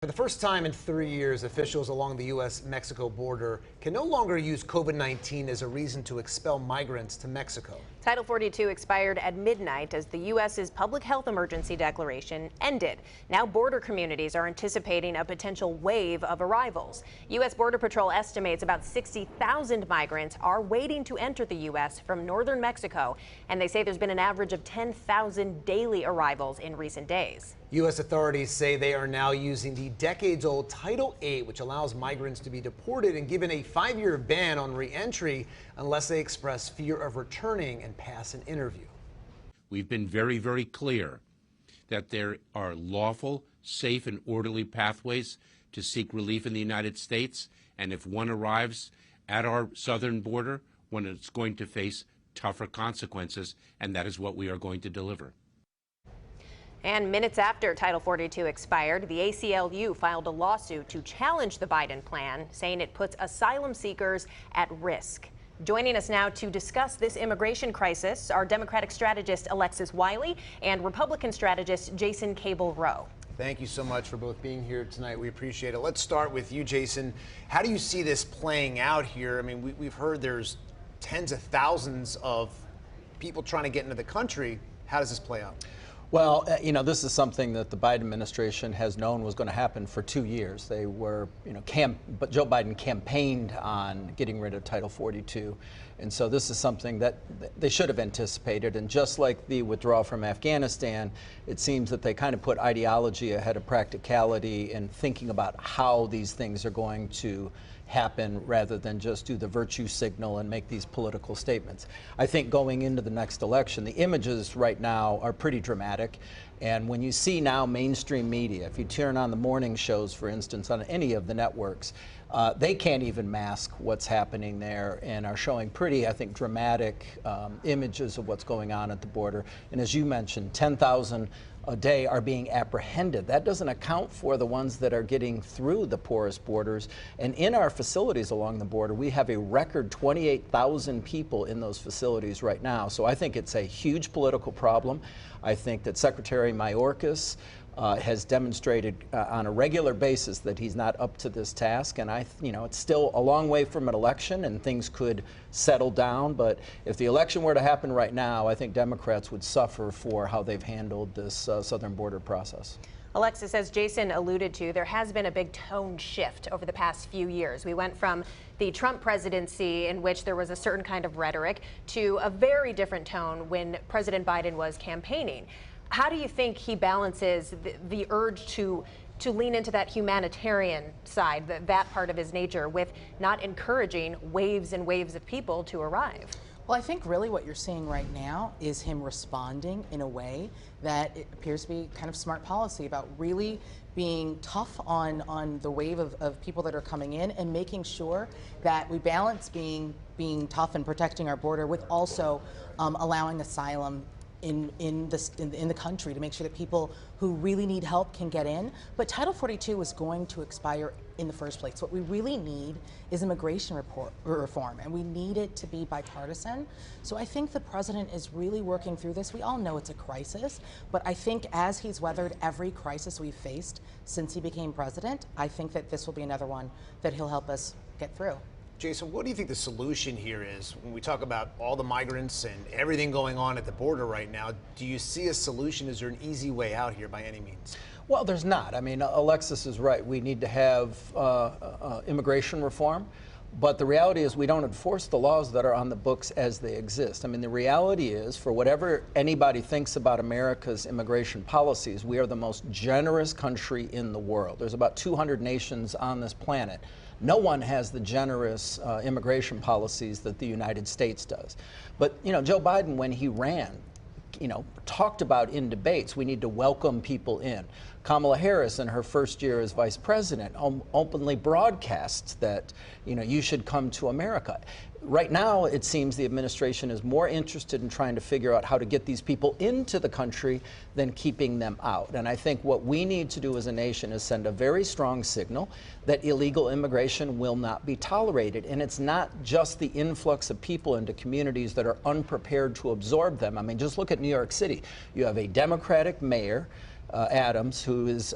For the first time in 3 years, officials along the U.S.-Mexico border can no longer use COVID-19 as a reason to expel migrants to Mexico. Title 42 expired at midnight as the U.S.'s public health emergency declaration ended. Now border communities are anticipating a potential wave of arrivals. U.S. Border Patrol estimates about 60,000 migrants are waiting to enter the U.S. from northern Mexico, and they say there's been an average of 10,000 daily arrivals in recent days. U.S. authorities say they are now using the decades-old Title 8, which allows migrants to be deported and given a 5-year ban on re-entry unless they express fear of returning and pass an interview. We've been very, very clear that there are lawful, safe, and orderly pathways to seek relief in the United States, and if one arrives at our southern border, one is going to face tougher consequences, and that is what we are going to deliver. And minutes after Title 42 expired, the ACLU filed a lawsuit to challenge the Biden plan, saying it puts asylum seekers at risk. Joining us now to discuss this immigration crisis are Democratic strategist Alexis Wiley and Republican strategist Jason Cabel Roe. Thank you so much for both being here tonight. We appreciate it. Let's start with you, Jason. How do you see this playing out here? I mean, we've heard there's tens of thousands of people trying to get into the country. How does this play out? Well, this is something that the Biden administration has known was going to happen for 2 years. They were, but Joe Biden campaigned on getting rid of Title 42. And so this is something that they should have anticipated. And just like the withdrawal from Afghanistan, it seems that they kind of put ideology ahead of practicality and thinking about how these things are going to happen rather than just do the virtue signal and make these political statements. I think going into the next election, the images right now are pretty dramatic. And when you see now mainstream media, if you turn on the morning shows, for instance, on any of the networks, they can't even mask what's happening there and are showing pretty, I think, dramatic images of what's going on at the border. And as you mentioned, 10,000 a day are being apprehended. That doesn't account for the ones that are getting through the porous borders. And in our facilities along the border, we have a record 28,000 people in those facilities right now. So I think it's a huge political problem. I think that Secretary Mayorkas has demonstrated on a regular basis that he's not up to this task, and it's still a long way from an election, and things could settle down. But if the election were to happen right now, I think Democrats would suffer for how they've handled this southern border process. Alexis, as Jason alluded to, there has been a big tone shift over the past few years. We went from the Trump presidency, in which there was a certain kind of rhetoric, to a very different tone when President Biden was campaigning. How do you think he balances the urge to lean into that humanitarian side, that part of his nature, with not encouraging waves and waves of people to arrive? Well, I think really what you're seeing right now is him responding in a way that it appears to be kind of smart policy about really being tough on the wave of people that are coming in and making sure that we balance being tough and protecting our border with also allowing asylum in the country to make sure that people who really need help can get in. But Title 42 is going to expire in the first place. What we really need is immigration reform, and we need it to be bipartisan. So I think the president is really working through this. We all know it's a crisis, but I think as he's weathered every crisis we've faced since he became president, I think that this will be another one that he'll help us get through. Jason, what do you think the solution here is when we talk about all the migrants and everything going on at the border right now? Do you see a solution? Is there an easy way out here by any means? Well, there's not. I mean, Alexis is right. We need to have immigration reform. But the reality is we don't enforce the laws that are on the books as they exist. I mean, the reality is, for whatever anybody thinks about America's immigration policies, we are the most generous country in the world. There's about 200 nations on this planet. No one has the generous immigration policies that the United States does. But, Joe Biden, when he ran, talked about in debates, we need to welcome people in. Kamala Harris, in her first year as vice president, openly broadcasts that, you should come to America. Right now, it seems the administration is more interested in trying to figure out how to get these people into the country than keeping them out. And I think what we need to do as a nation is send a very strong signal that illegal immigration will not be tolerated. And it's not just the influx of people into communities that are unprepared to absorb them. I mean, just look at New York City. You have a Democratic mayor Adams, who is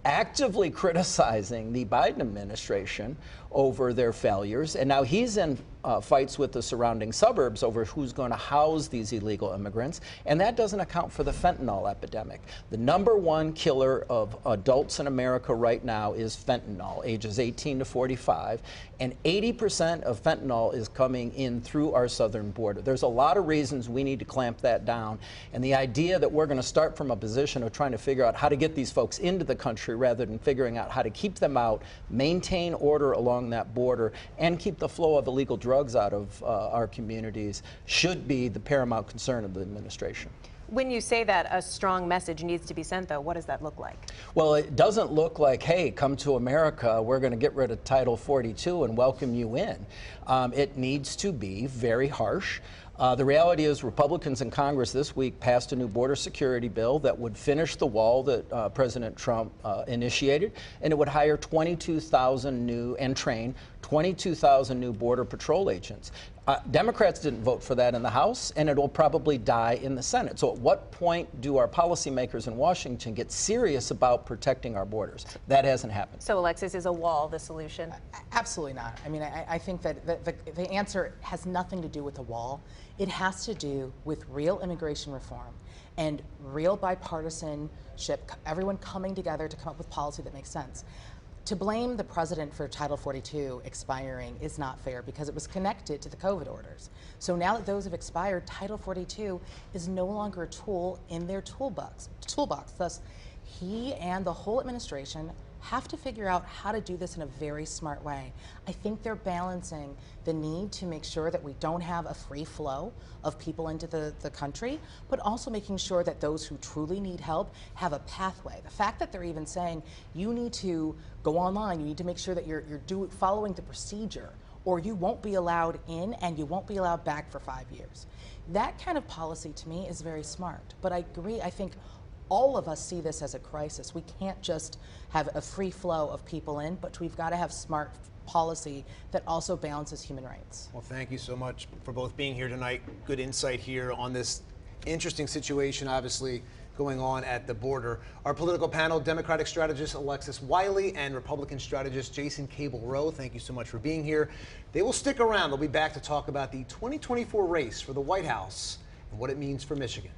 actively criticizing the Biden administration over their failures, and now he's in fights with the surrounding suburbs over who's going to house these illegal immigrants, and that doesn't account for the fentanyl epidemic. The #1 killer of adults in America right now is fentanyl, ages 18 to 45, and 80% of fentanyl is coming in through our southern border. There's a lot of reasons we need to clamp that down, and the idea that we're going to start from a position of trying to figure out how to get these folks into the country rather than figuring out how to keep them out, maintain order along that border, and keep the flow of illegal drugs out of our communities should be the paramount concern of the administration. When you say that a strong message needs to be sent, though, what does that look like? Well, it doesn't look like, hey, come to America, we're going to get rid of Title 42 and welcome you in. It needs to be very harsh. The reality is Republicans in Congress this week passed a new border security bill that would finish the wall that President Trump initiated, and it would hire 22,000 new and train 22,000 new Border Patrol agents. Democrats didn't vote for that in the House, and it will probably die in the Senate. So at what point do our policymakers in Washington get serious about protecting our borders? That hasn't happened. So, Alexis, is a wall the solution? Absolutely not. I mean, I think that the answer has nothing to do with the wall. It has to do with real immigration reform and real bipartisanship, everyone coming together to come up with policy that makes sense. To blame the president for Title 42 expiring is not fair because it was connected to the COVID orders. So now that those have expired, Title 42 is no longer a tool in their toolbox. Thus, he and the whole administration have to figure out how to do this in a very smart way. I think they're balancing the need to make sure that we don't have a free flow of people into the country, but also making sure that those who truly need help have a pathway. The fact that they're even saying you need to go online, you need to make sure that you're following the procedure, or you won't be allowed in and you won't be allowed back for 5 years. That kind of policy to me is very smart. But I agree, I think all of us see this as a crisis. We can't just have a free flow of people in, but we've got to have smart policy that also balances human rights. Well, thank you so much for both being here tonight. Good insight here on this interesting situation, obviously, going on at the border. Our political panel, Democratic strategist Alexis Wiley and Republican strategist Jason Cabel Roe, thank you so much for being here. They will stick around. They'll be back to talk about the 2024 race for the White House and what it means for Michigan.